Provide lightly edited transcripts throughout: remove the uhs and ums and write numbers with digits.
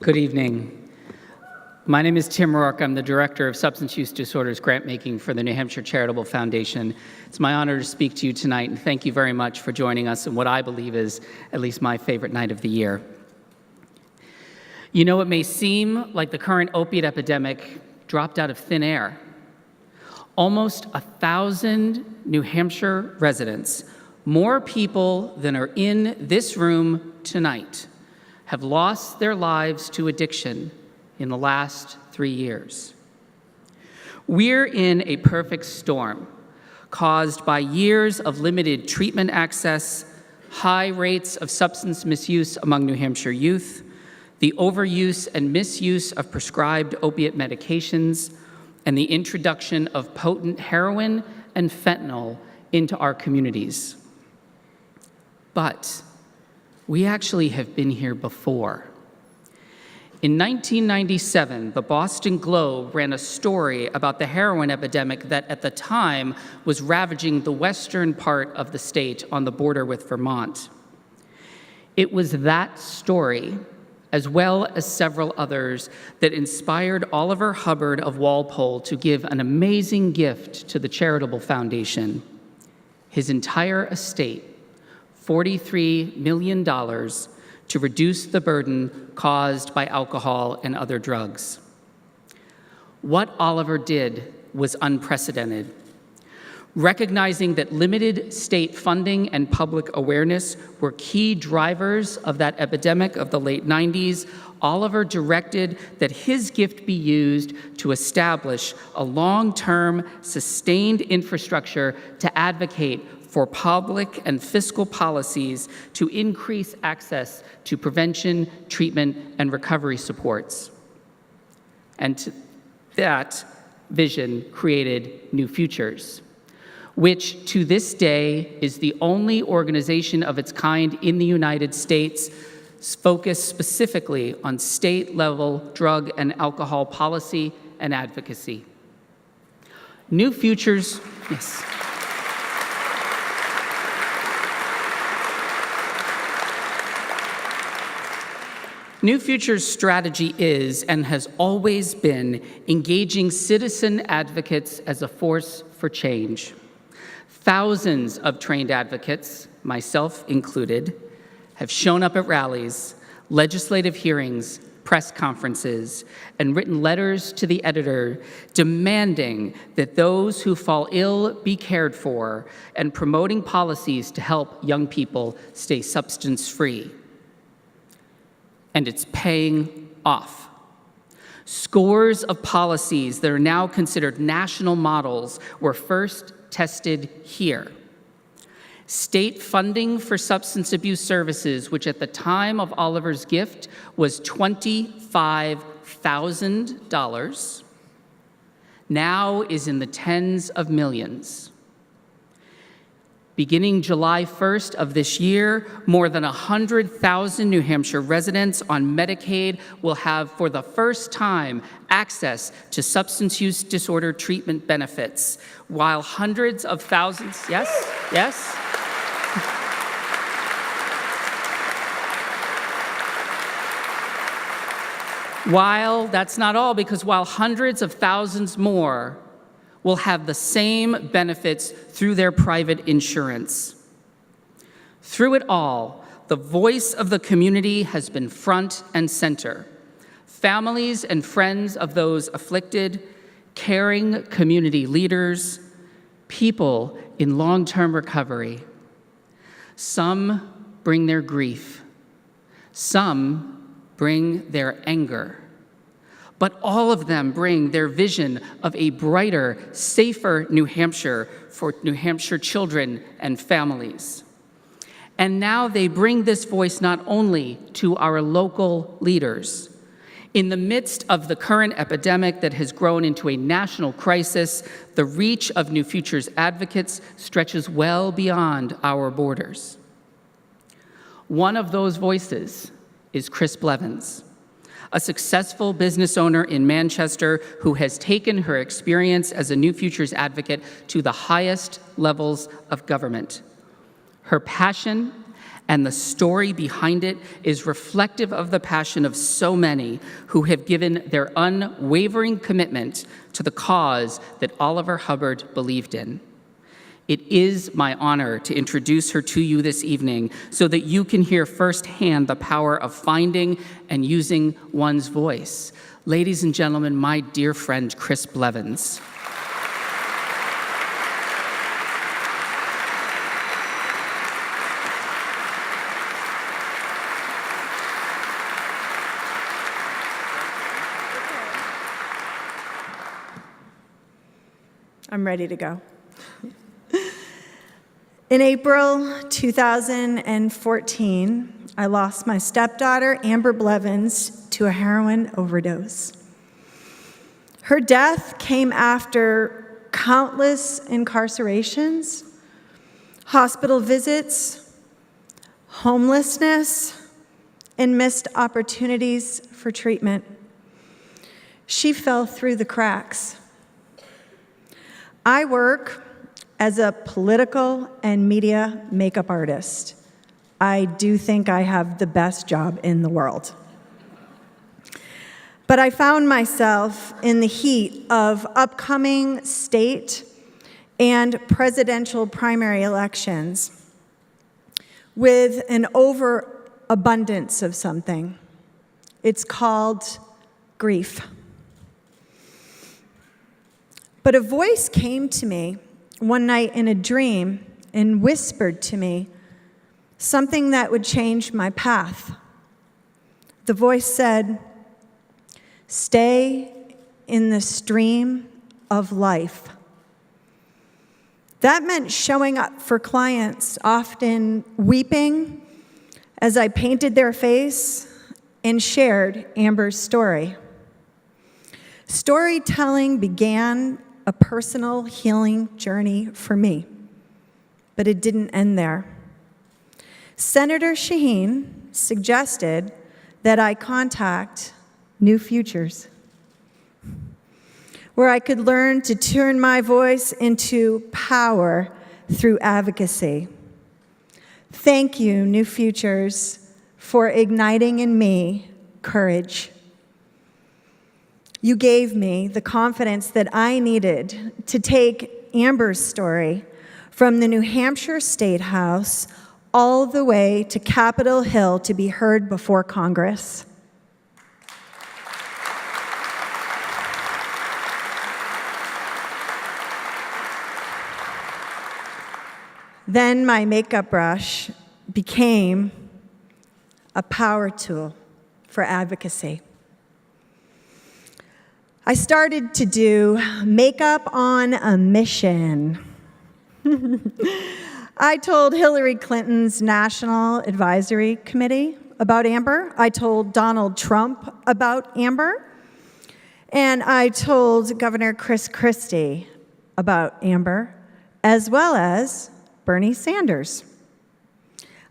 Good evening. My name is Tim Rourke. I'm the Director of Substance Use Disorders Grantmaking for the New Hampshire Charitable Foundation. It's my honor to speak to you tonight, and thank you very much for joining us in what I believe is at least my favorite night of the year. You know, it may seem like the current opiate epidemic dropped out of thin air. Almost 1,000 New Hampshire residents, more people than are in this room tonight, have lost their lives to addiction in the last 3 years. We're in a perfect storm caused by years of limited treatment access, high rates of substance misuse among New Hampshire youth, the overuse and misuse of prescribed opiate medications, and the introduction of potent heroin and fentanyl into our communities. But we actually have been here before. In 1997, the Boston Globe ran a story about the heroin epidemic that at the time was ravaging the western part of the state on the border with Vermont. It was that story, as well as several others, that inspired Oliver Hubbard of Walpole to give an amazing gift to the Charitable Foundation. His entire estate, $43 million, to reduce the burden caused by alcohol and other drugs. What Oliver did was unprecedented. Recognizing that limited state funding and public awareness were key drivers of that epidemic of the late 90s, Oliver directed that his gift be used to establish a long-term, sustained infrastructure to advocate for public and fiscal policies to increase access to prevention, treatment, and recovery supports. And that vision created New Futures, which to this day is the only organization of its kind in the United States focused specifically on state-level drug and alcohol policy and advocacy. New Futures, yes. New Futures' strategy is, and has always been, engaging citizen advocates as a force for change. Thousands of trained advocates, myself included, have shown up at rallies, legislative hearings, press conferences, and written letters to the editor demanding that those who fall ill be cared for and promoting policies to help young people stay substance-free. And it's paying off. Scores of policies that are now considered national models were first tested here. State funding for substance abuse services, which at the time of Oliver's gift was $25,000, now is in the tens of millions. Beginning July 1st of this year, more than 100,000 New Hampshire residents on Medicaid will have, for the first time, access to substance use disorder treatment benefits, while hundreds of thousands, yes? While that's not all, because while hundreds of thousands more will have the same benefits through their private insurance. Through it all, the voice of the community has been front and center. Families and friends of those afflicted, caring community leaders, people in long-term recovery. Some bring their grief. Some bring their anger. But all of them bring their vision of a brighter, safer New Hampshire for New Hampshire children and families. And now they bring this voice not only to our local leaders. In the midst of the current epidemic that has grown into a national crisis, the reach of New Futures advocates stretches well beyond our borders. One of those voices is Kriss Blevens, a successful business owner in Manchester who has taken her experience as a New Futures advocate to the highest levels of government. Her passion and the story behind it is reflective of the passion of so many who have given their unwavering commitment to the cause that Oliver Hubbard believed in. It is my honor to introduce her to you this evening so that you can hear firsthand the power of finding and using one's voice. Ladies and gentlemen, my dear friend, Kriss Blevens. I'm ready to go. In April 2014, I lost my stepdaughter, Amber Blevens, to a heroin overdose. Her death came after countless incarcerations, hospital visits, homelessness, and missed opportunities for treatment. She fell through the cracks. I work as a political and media makeup artist. I do think I have the best job in the world. But I found myself in the heat of upcoming state and presidential primary elections with an overabundance of something. It's called grief. But a voice came to me one night in a dream and whispered to me something that would change my path. The voice said, "Stay in the stream of life." That meant showing up for clients, often weeping as I painted their face and shared Amber's story. Storytelling began a personal healing journey for me, but it didn't end there. Senator Shaheen suggested that I contact New Futures, where I could learn to turn my voice into power through advocacy. Thank you, New Futures, for igniting in me courage. You gave me the confidence that I needed to take Amber's story from the New Hampshire State House all the way to Capitol Hill to be heard before Congress. Then my makeup brush became a power tool for advocacy. I started to do makeup on a mission. I told Hillary Clinton's National Advisory Committee about Amber. I told Donald Trump about Amber. And I told Governor Chris Christie about Amber, as well as Bernie Sanders.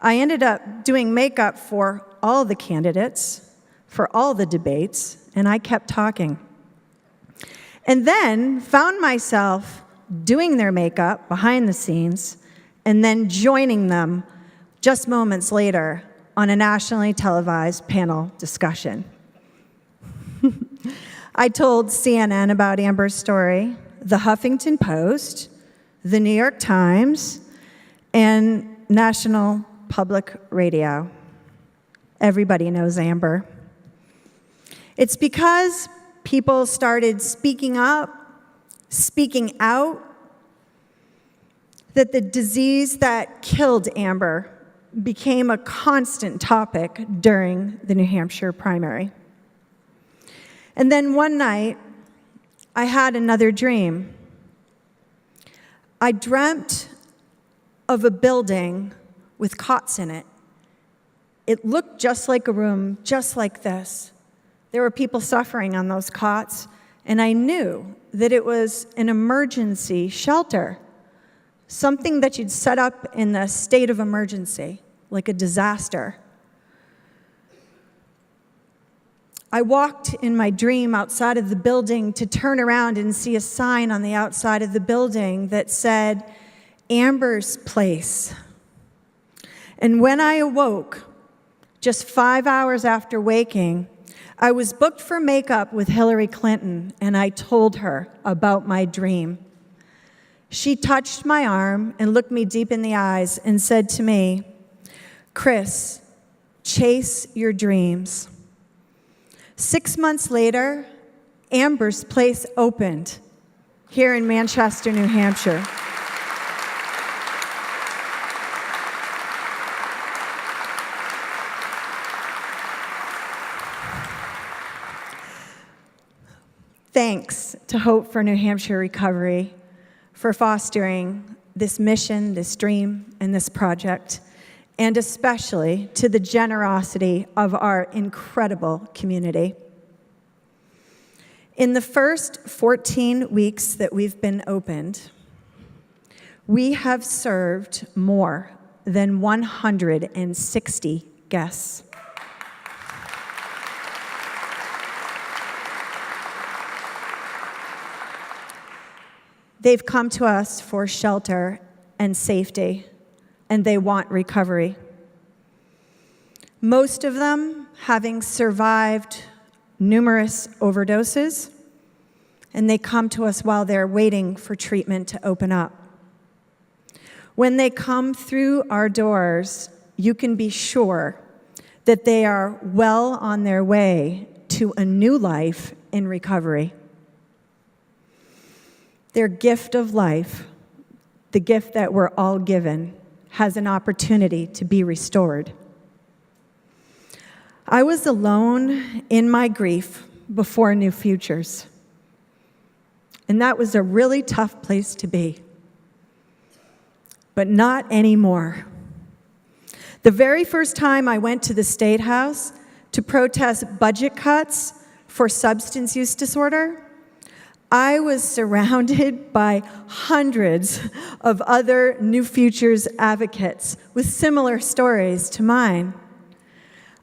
I ended up doing makeup for all the candidates, for all the debates, and I kept talking. And then found myself doing their makeup behind the scenes and then joining them just moments later on a nationally televised panel discussion. I told CNN about Amber's story, the Huffington Post, the New York Times, and National Public Radio. Everybody knows Amber. It's because people started speaking up, speaking out, that the disease that killed Amber became a constant topic during the New Hampshire primary. And then one night, I had another dream. I dreamt of a building with cots in it. It looked just like a room, just like this. There were people suffering on those cots, and I knew that it was an emergency shelter, something that you'd set up in the state of emergency, like a disaster. I walked in my dream outside of the building to turn around and see a sign on the outside of the building that said, Amber's Place. And when I awoke, just 5 hours after waking, I was booked for makeup with Hillary Clinton, and I told her about my dream. She touched my arm and looked me deep in the eyes and said to me, "Kriss, chase your dreams." 6 months later, Amber's place opened here in Manchester, New Hampshire. Thanks to Hope for New Hampshire Recovery for fostering this mission, this dream, and this project, and especially to the generosity of our incredible community. In the first 14 weeks that we've been opened, we have served more than 160 guests. They've come to us for shelter and safety, and they want recovery. Most of them having survived numerous overdoses, and they come to us while they're waiting for treatment to open up. When they come through our doors, you can be sure that they are well on their way to a new life in recovery. Their gift of life, the gift that we're all given, has an opportunity to be restored. I was alone in my grief before New Futures, and that was a really tough place to be, but not anymore. The very first time I went to the State House to protest budget cuts for substance use disorder, I was surrounded by hundreds of other New Futures advocates with similar stories to mine.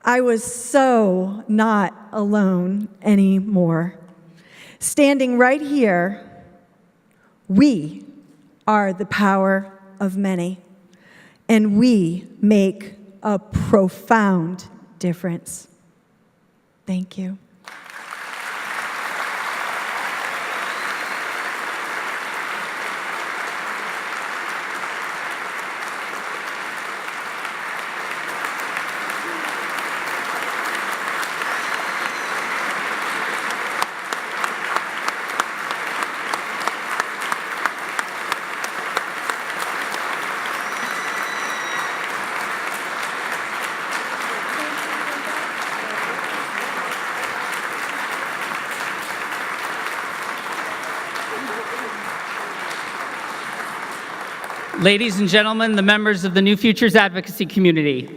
I was so not alone anymore. Standing right here, we are the power of many, and we make a profound difference. Thank you. Ladies and gentlemen, the members of the New Futures advocacy community.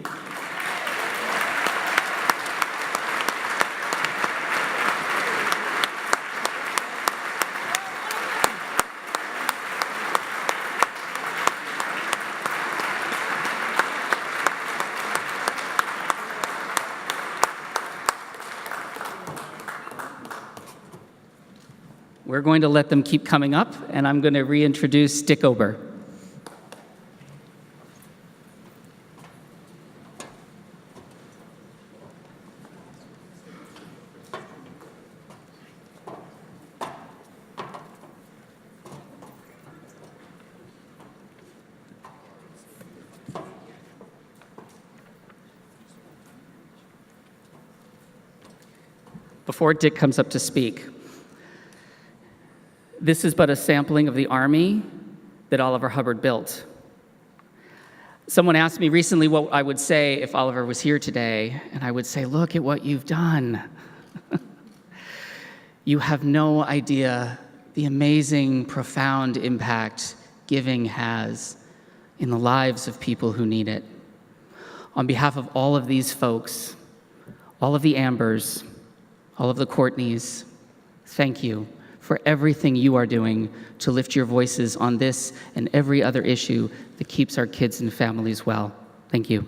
We're going to let them keep coming up, and I'm going to reintroduce Dick Ober. Before Dick comes up to speak, this is but a sampling of the army that Oliver Hubbard built. Someone asked me recently what I would say if Oliver was here today, and I would say, look at what you've done. You have no idea the amazing, profound impact giving has in the lives of people who need it. On behalf of all of these folks, all of the Ambers, all of the Courtneys, thank you for everything you are doing to lift your voices on this and every other issue that keeps our kids and families well. Thank you.